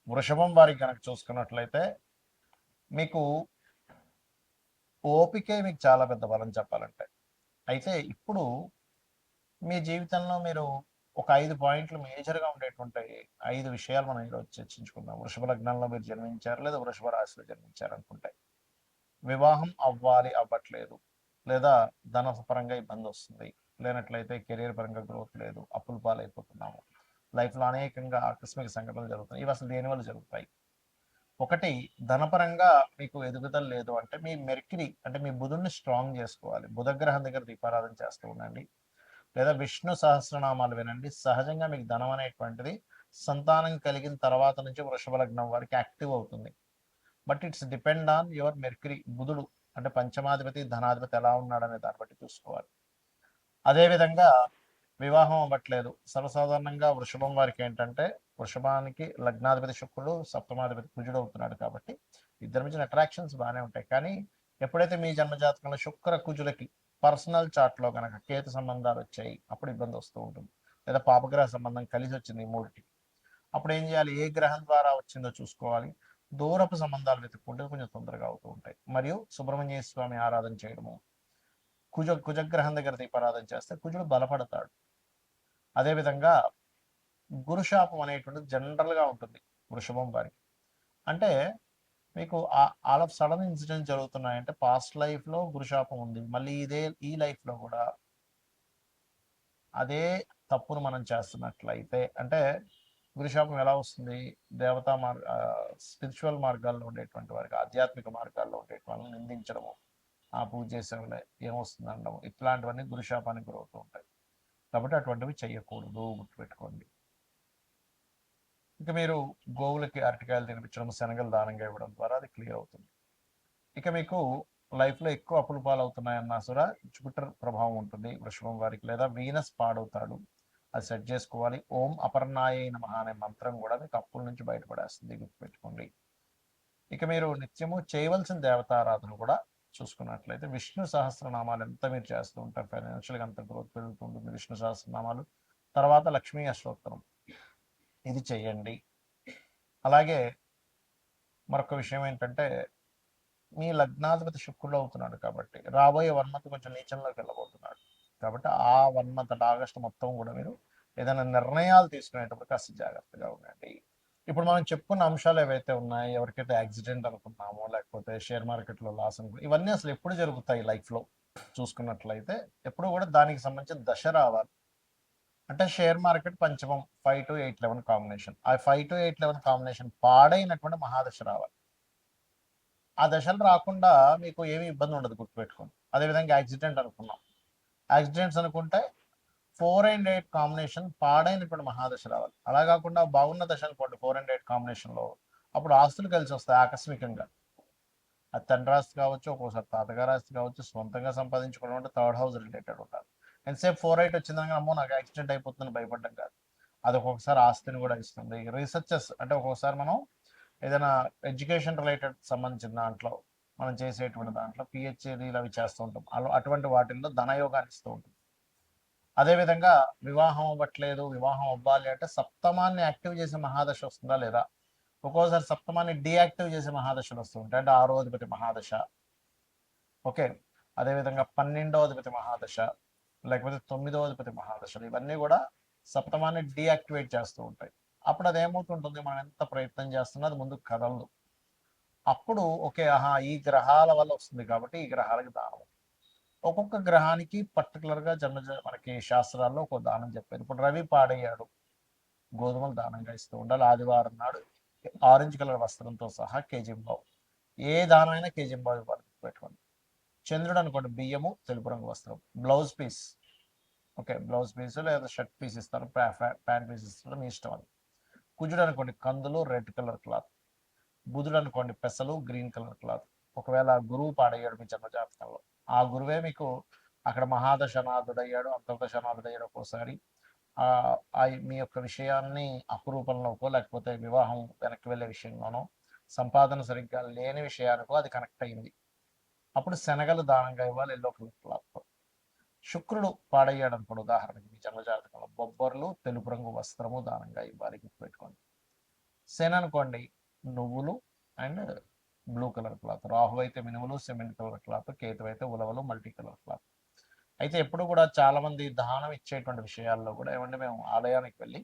వృషభం వారికి కనుక చూసుకున్నట్లయితే మీకు ఓపికే మీకు చాలా పెద్ద బలం చెప్పాలంటే. అయితే ఇప్పుడు మీ జీవితంలో మీరు ఒక 5 పాయింట్లు మేజర్‌గా ఉండేటువంటి 5 విషయాలు మనం ఈరోజు చర్చించుకుందాం. వృషభ లగ్నంలో మీరు జన్మించారు, లేదా వృషభ రాశిలో జన్మించారనుకుంటే. వివాహం అవ్వాలి, అవ్వట్లేదు. లేదా ధనపరంగా ఇబ్బందొస్తుంది. లేనట్లయితే కెరియర్ పరంగా గ్రోత్ లేదు. అప్పుల పాలైపోతున్నాము. లైఫ్‌లో అనేకంగా ఆకస్మిక సంఘటనలు జరుగుతున్నాయి. ఇవి అసలు దేనివల్ల జరుగుతాయి? ఒకటి, ధనపరంగా మీకు ఎదుగుదల లేదు అంటే మీ మెర్క్యూరీ అంటే మీ బుధుడిని స్ట్రాంగ్ చేసుకోవాలి. బుధగ్రహం దగ్గర దీపారాధన చేస్తూ ఉండండి. లేదా విష్ణు సహస్రనామాలు వినండి. సహజంగా మీకు ధనం అనేటువంటిది సంతానం కలిగిన తర్వాత నుంచి వృషభ లగ్నం వారికి యాక్టివ్ అవుతుంది. But it's depend on your mercury. బుధుడు అంటే పంచమాధిపతి, ధనాధిపతి ఎలా ఉన్నాడనే దాన్ని బట్టి చూసుకోవాలి. అదేవిధంగా వివాహం అవ్వట్లేదు. సర్వసాధారణంగా వృషభం వారికి ఏంటంటే, వృషభానికి లగ్నాధిపతి శుక్రుడు, సప్తమాధిపతి కుజుడు అవుతున్నాడు కాబట్టి ఇద్దరి మధ్యన అట్రాక్షన్స్ బాగానే ఉంటాయి. కానీ ఎప్పుడైతే మీ జన్మజాతకంలో శుక్ర కుజులకి పర్సనల్ చార్ట్లో కనుక కేతు సంబంధాలు వచ్చాయి, అప్పుడు ఇబ్బంది వస్తూ ఉంటుంది. లేదా పాపగ్రహ సంబంధం కలిసి వచ్చింది ఈ మూడిటికి, అప్పుడు ఏం చేయాలి? ఏ గ్రహం ద్వారా వచ్చిందో చూసుకోవాలి. దూరపు సంబంధాలు వెతుక్కుంటే కొంచెం తొందరగా అవుతూ ఉంటాయి. మరియు సుబ్రహ్మణ్య స్వామి ఆరాధన చేయడము, కుజగ్రహం దగ్గర దీపారాధన చేస్తే కుజుడు బలపడతాడు. అదేవిధంగా గురుశాపం అనేటువంటిది జనరల్గా ఉంటుంది వృషభం వారికి. అంటే మీకు ఆల్ ఆఫ్ సడన్ ఇన్సిడెంట్స్ జరుగుతున్నాయంటే పాస్ట్ లైఫ్లో గురుశాపం ఉంది, మళ్ళీ ఈ లైఫ్లో కూడా అదే తప్పును మనం చేస్తున్నట్లయితే అంటే గురుశాపం ఎలా వస్తుంది? దేవతా స్పిరిచువల్ మార్గాల్లో ఉండేటువంటి వారికి, ఆధ్యాత్మిక మార్గాల్లో ఉండేటువంటి వాళ్ళని నిందించడము, ఆ పూజ చేసేవాళ్ళే ఏమొస్తుంది అనడం, ఇట్లాంటివన్నీ గురుశాపానికి గురవుతూ ఉంటాయి. కాబట్టి అటువంటివి చెయ్యకూడదు, గుర్తుపెట్టుకోండి. ఇక మీరు గోవులకి అరటికాయలు తినిపించడం, శనగలు దానంగా ఇవ్వడం ద్వారా అది క్లియర్ అవుతుంది. ఇక మీకు లైఫ్లో ఎక్కువ అప్పులు పాలవుతున్నాయన్నా కూడా జూపిటర్ ప్రభావం ఉంటుంది వృషభం వారికి. లేదా వీనస్ పాడవుతాడు, అది సెట్ చేసుకోవాలి. ఓం అపర్ణాయ నమః అనే మంత్రం కూడా మీకు అప్పుల నుంచి బయటపడేస్తుంది, గుర్తుపెట్టుకోండి. ఇక మీరు నిత్యము చేయవలసిన దేవతారాధన కూడా చూసుకున్నట్లయితే విష్ణు సహస్రనామాలు ఎంత మీరు చేస్తూ ఉంటారు, ఫైనాన్షియల్గా అంత గ్రోత్ పెరుగుతుంటుంది. విష్ణు సహస్రనామాలు తర్వాత లక్ష్మీ అష్టోత్తరం ఇది చెయ్యండి. అలాగే మరొక విషయం ఏంటంటే, మీ లగ్నాధిపతి శుక్రుడు అవుతున్నాడు కాబట్టి రాబోయే 1 మంత్ కొంచెం నీచంలోకి వెళ్ళబోతున్నాడు. కాబట్టి ఆ 1 మంత్ అంటే ఆగస్టు మొత్తం కూడా మీరు ఏదైనా నిర్ణయాలు తీసుకునేటప్పుడు కాస్త జాగ్రత్తగా ఉండండి. ఇప్పుడు మనం చెప్పుకున్న అంశాలు ఏవైతే ఉన్నాయో, ఎవరికైతే యాక్సిడెంట్ అనుకున్నామో, లేకపోతే షేర్ మార్కెట్లో లాస్ అనుకున్నాం, ఇవన్నీ అసలు ఎప్పుడు జరుగుతాయి లైఫ్లో చూసుకున్నట్లయితే, ఎప్పుడు కూడా దానికి సంబంధించిన దశ రావాలి. అంటే షేర్ మార్కెట్ పంచమం 5 to 8 11 కాంబినేషన్, ఆ 5 to 8 11 కాంబినేషన్ పాడైనటువంటి మహాదశ రావాలి. ఆ దశలు రాకుండా మీకు ఏమీ ఇబ్బంది ఉండదు, గుర్తుపెట్టుకోండి. అదేవిధంగా యాక్సిడెంట్ అనుకున్నాం, యాక్సిడెంట్స్ అనుకుంటే 4 and 8 కాంబినేషన్ పాడైనటువంటి మహాదశ రావాలి. అలా కాకుండా బాగున్న దశ అనుకోండి 4 and 8 కాంబినేషన్లో, అప్పుడు ఆస్తులు కలిసి వస్తాయి ఆకస్మికంగా. అది తండ్రి ఆస్తి కావచ్చు, ఒక్కోసారి తాతగారి ఆస్తి కావచ్చు, సొంతంగా సంపాదించుకోవడం అంటే థర్డ్ హౌస్ రిలేటెడ్ ఉండాలి. ఎంతసేపు 4-8 వచ్చిందని అమ్మో నాకు యాక్సిడెంట్ అయిపోతుందని భయపడ్డం కాదు, అది ఒక్కొక్కసారి ఆస్తిని కూడా ఇస్తుంది. రీసెర్చెస్ అంటే ఒక్కొక్కసారి మనం ఏదైనా ఎడ్యుకేషన్ రిలేటెడ్ సంబంధించిన దాంట్లో మనం చేసేటువంటి దాంట్లో పిహెచ్డీలు అవి చేస్తూ ఉంటాం, అటువంటి వాటిల్లో ధనయోగాన్ని ఇస్తూ ఉంటుంది. అదేవిధంగా వివాహం అవ్వట్లేదు, వివాహం అవ్వాలి అంటే సప్తమాన్ని యాక్టివ్ చేసే మహాదశ వస్తుందా లేదా? ఒక్కోసారి సప్తమాన్ని డీయాక్టివ్ చేసే మహాదశలు వస్తూ ఉంటాయి, అంటే 6వ అధిపతి మహాదశ. ఓకే, అదేవిధంగా 12వ అధిపతి మహాదశ, లేకపోతే 9వ అధిపతి మహాదశలు, ఇవన్నీ కూడా సప్తమాన్ని డీయాక్టివేట్ చేస్తూ ఉంటాయి. అప్పుడు అది ఏమవుతుంటుంది, మనం ఎంత ప్రయత్నం చేస్తున్నా అది ముందుకు కదలదు. అప్పుడు ఓకే, ఆహా ఈ గ్రహాల వల్ల వస్తుంది కాబట్టి ఈ గ్రహాలకి దానం. ఒక్కొక్క గ్రహానికి పర్టికులర్గా మనకి శాస్త్రాల్లో ఒక దానం చెప్పారు. ఇప్పుడు రవి పాడయ్యాడు, గోధుమలు దానంగా ఇస్తూ ఉండాలి. ఆదివారం నాడు ఆరెంజ్ కలర్ వస్త్రంతో సహా కేజీంబావు, ఏ దానం అయినా కేజీంబావు ఇవ్వాలి, పెట్టుకోండి. చంద్రుడు అనుకోండి, బియ్యము, తెలుపు రంగు వస్త్రం, blouse piece. Okay, blouse piece లేదా షర్ట్ పీస్ ఇస్తారు, ప్యాంట్ పీస్ ఇస్తారు, మీ ఇష్టం అది. కుజుడు అనుకోండి, కందులు, రెడ్ కలర్ క్లాత్. బుధుడు అనుకోండి, పెసలు, గ్రీన్ కలర్ క్లాత్. ఒకవేళ గురువు పాడయ్యాడు మీ జన్మజాతకంలో, ఆ గురువే మీకు అక్కడ మహాదశనాథుడయ్యాడు, అంతర్దశనాథుడయ్యాడు ఒక్కోసారి, మీ యొక్క విషయాన్ని అపురూపంలోకో, లేకపోతే వివాహం వెనక్కి వెళ్ళే విషయంలోనో, సంపాదన సరిగ్గా లేని విషయానికో అది కనెక్ట్ అయింది. అప్పుడు శనగలు దానంగా ఇవ్వాలి, ఎల్లో కలర్ క్లాత్. శుక్రుడు పాడయ్యాడు అనుకోండి, ఉదాహరణకి మీ జన్మజాతకంలో బొబ్బర్లు, తెలుపు రంగు వస్త్రము దానంగా ఇవ్వాలి, గుర్తుపెట్టుకోండి. శని అనుకోండి నువ్వులు and blue colour cloth. Rahu అయితే మినుములు సిమెంట్ కలర్ క్లాత్. కేతు అయితే ఉలవలు మల్టీ కలర్ క్లాత్. అయితే ఎప్పుడు కూడా చాలా మంది దానం ఇచ్చేటువంటి విషయాల్లో కూడా ఏమంటే మేము ఆలయానికి వెళ్ళి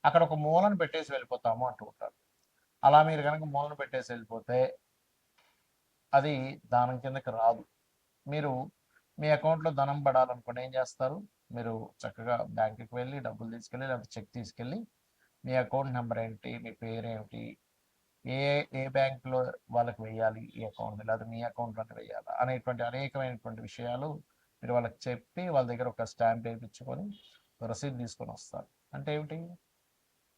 అక్కడ ఒక మూలను పెట్టేసి వెళ్ళిపోతాము అంటూ ఉంటారు. అలా మీరు కనుక మూలను పెట్టేసి వెళ్ళిపోతే అది దానం కిందకి రాదు. మీరు మీ అకౌంట్లో ధనం పడాలనుకోండి ఏం చేస్తారు, మీరు చక్కగా బ్యాంకుకి వెళ్ళి డబ్బులు తీసుకెళ్ళి లేకపోతే చెక్ తీసుకెళ్ళి మీ అకౌంట్ నెంబర్ ఏంటి, మీ పేరేమిటి, ఏ ఏ బ్యాంకులో వాళ్ళకి వేయాలి ఈ అకౌంట్, లేకపోతే మీ అకౌంట్లోనే వేయాలి అనేటువంటి అనేకమైనటువంటి విషయాలు మీరు వాళ్ళకి చెప్పి వాళ్ళ దగ్గర ఒక స్టాంప్ వేయించుకొని రసీదు తీసుకొని వస్తారు. అంటే ఏమిటి,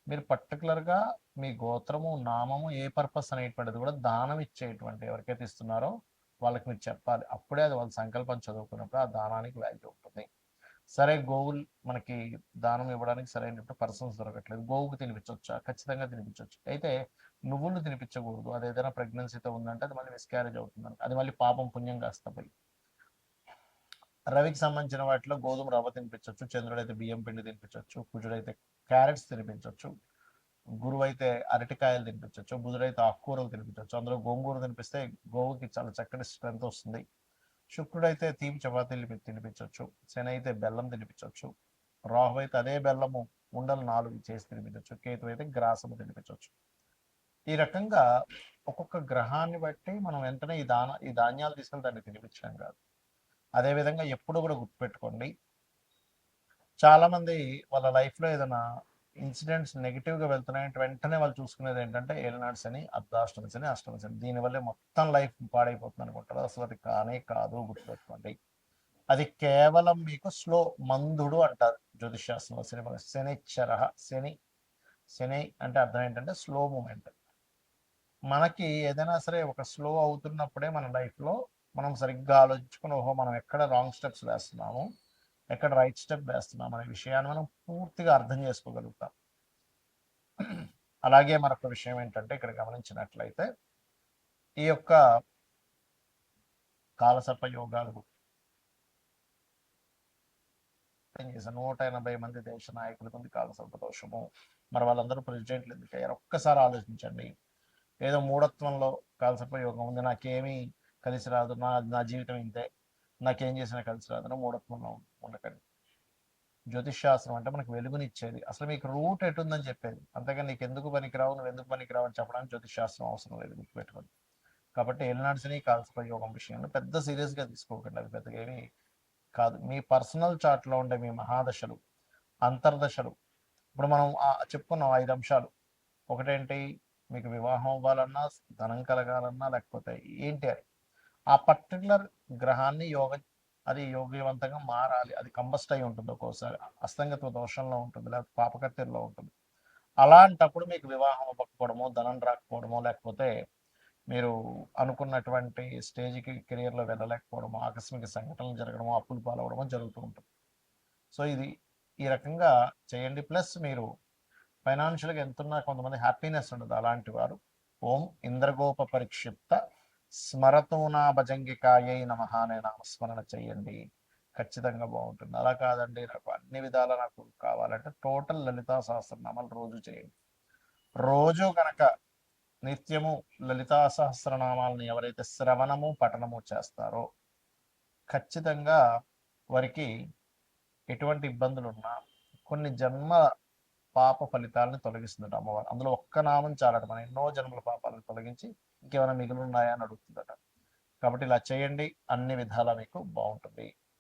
మీరు పర్టికులర్గా మీ గోత్రము నామము ఏ పర్పస్ అనేటువంటిది కూడా దానం ఇచ్చేటువంటి ఎవరికైతే ఇస్తున్నారో వాళ్ళకి మీరు చెప్పాలి. అప్పుడే అది వాళ్ళ సంకల్పం చదువుకున్నప్పుడు ఆ దానానికి వాల్యూ ఉంటుంది. సరే గోవులు మనకి దానం ఇవ్వడానికి సరైన పర్సన్స్ దొరకట్లేదు, గోవుకు తినిపించవచ్చా? ఖచ్చితంగా తినిపించవచ్చు. అయితే నువ్వులు తినిపించకూడదు. అది ఏదైనా ప్రెగ్నెన్సీతో ఉందంటే అది మళ్ళీ మిస్క్యారేజ్ అవుతుంది, అది మళ్ళీ పాపం పుణ్యం కాస్త పోయి. రవికి సంబంధించిన వాటిలో గోధుమ రవ్వ తినిపించవచ్చు, చంద్రుడైతే బియ్యం పిండి తినిపించవచ్చు, కుజుడైతే క్యారెట్స్ తినిపించవచ్చు, గురువు అయితే అరటికాయలు తినిపించవచ్చు, బుధుడైతే ఆకుకూరలు తినిపించవచ్చు. అందులో గోంగూర తినిపిస్తే గోవుకి చాలా చక్కటి స్ట్రెంత్ వస్తుంది. శుక్రుడైతే తీపి చపాతీలు తినిపించవచ్చు, శని అయితే బెల్లం తినిపించవచ్చు, రాహు అయితే అదే బెల్లము ఉండలు 4 చేసి తినిపించవచ్చు, కేతు అయితే గ్రాసము తినిపించవచ్చు. ఈ రకంగా ఒక్కొక్క గ్రహాన్ని బట్టి మనం వెంటనే ఈ ధాన్యాలు తీసుకెళ్ళి దాన్ని తినిపించడం కాదు. అదేవిధంగా ఎప్పుడు కూడా గుర్తుపెట్టుకోండి, చాలామంది వాళ్ళ లైఫ్లో ఏదైనా ఇన్సిడెంట్స్ నెగిటివ్గా వెళ్తున్నాయంటే వెంటనే వాళ్ళు చూసుకునేది ఏంటంటే ఏలినాడు శని, అర్ధాష్టమి శని, అష్టమి శని, దీనివల్లే మొత్తం లైఫ్ పాడైపోతుంది అనుకుంటారు. అసలు అది కానే కాదు, గుర్తుపెట్టుకోండి. అది కేవలం మీకు స్లో మందుడు అంటారు జ్యోతిషాస్త్రంలో. శనిచ్చర, శని శని అంటే అర్థం ఏంటంటే స్లో మూమెంట్. మనకి ఏదైనా సరే ఒక స్లో అవుతున్నప్పుడే మన లైఫ్లో మనం సరిగ్గా ఆలోచించుకుని ఓహో మనం ఎక్కడ రాంగ్ స్టెప్స్ వేస్తున్నాము, ఎక్కడ రైట్ స్టెప్ వేస్తున్నాం అనే విషయాన్ని మనం పూర్తిగా అర్థం చేసుకోగలుగుతాం. అలాగే మరొక విషయం ఏంటంటే ఇక్కడ గమనించినట్లయితే ఈ యొక్క కాలసర్ప యోగాలు 180 మంది దేశ నాయకులకు ఉంది కాలసర్ప దోషము. మరి వాళ్ళందరూ ప్రెసిడెంట్లు ఎందుకు అయ్యారు? ఒక్కసారి ఆలోచించండి. ఏదో మూఢత్వంలో కాలసర్ప యోగం ఉంది, నాకేమీ కలిసి రాదు, నా జీవితం ఇంతే, నాకేం చేసినా కలిసి రాదు, మూఢత్వంలో ఉండకండి. జ్యోతిష్ శాస్త్రం అంటే మనకు వెలుగునిచ్చేది, అసలు మీకు రూట్ ఎటుందని చెప్పేది. అంతేగాని నీకు ఎందుకు పనికిరావు, నువ్వు ఎందుకు పనికిరావు అని చెప్పడానికి జ్యోతిష్ శాస్త్రం అవసరం లేదు, గుర్తుపెట్టుకోండి. కాబట్టి ఏలినాడ్స్ని కాలసర్ప యోగం విషయంలో పెద్ద సీరియస్గా తీసుకోకండి, అది పెద్దగా ఏమీ కాదు. మీ పర్సనల్ చార్ట్లో ఉండే మీ మహాదశలు, అంతర్దశలు, ఇప్పుడు మనం చెప్పుకున్నాం 5 అంశాలు. ఒకటేంటి, మీకు వివాహం అవ్వాలన్నా, ధనం కలగాలన్నా, లేకపోతే ఏంటి అని ఆ పర్టికులర్ గ్రహాన్ని అది యోగ్యవంతంగా మారాలి. అది కంబస్ట్ అయి ఉంటుంది, ఒక్కోసారి అస్తంగత్వ దోషంలో ఉంటుంది, లేకపోతే పాపకత్తెరలో ఉంటుంది. అలాంటప్పుడు మీకు వివాహం అవ్వకపోవడమో, ధనం రాకపోవడమో, లేకపోతే మీరు అనుకున్నటువంటి స్టేజ్కి కెరియర్లో వెళ్ళలేకపోవడమో, ఆకస్మిక సంఘటనలు జరగడమో, అప్పులు పాలవడమో జరుగుతూ ఉంటుంది. సో ఈ రకంగా చేయండి. ప్లస్ మీరు ఫైనాన్షియల్గా ఎంతున్నా కొంతమంది హ్యాపీనెస్ ఉండదు. అలాంటి వారు ఓం ఇంద్రగోప పరిక్షిప్త స్మరతోనా భజంగికాయై నమః అనే నామస్మరణ చేయండి, ఖచ్చితంగా బాగుంటుంది. అలా కాదండి నాకు అన్ని విధాలా నాకు కావాలంటే టోటల్ లలితా సహస్రనామాలు రోజు చేయండి. రోజు కనుక నిత్యము లలితా సహస్రనామాలని ఎవరైతే శ్రవణము పఠనము చేస్తారో ఖచ్చితంగా వారికి ఎటువంటి ఇబ్బందులు ఉన్నా కొన్ని జన్మ పాప ఫలితాలను తొలగిస్తుందట అమ్మవారు. అందులో ఒక్క నామం చాలట మన ఎన్నో జన్మల పాపాలను తొలగించి ఇంకేమైనా మిగులు ఉన్నాయా అని అడుగుతుందట. కాబట్టి ఇలా చేయండి, అన్ని విధాలా మీకు బాగుంటుంది.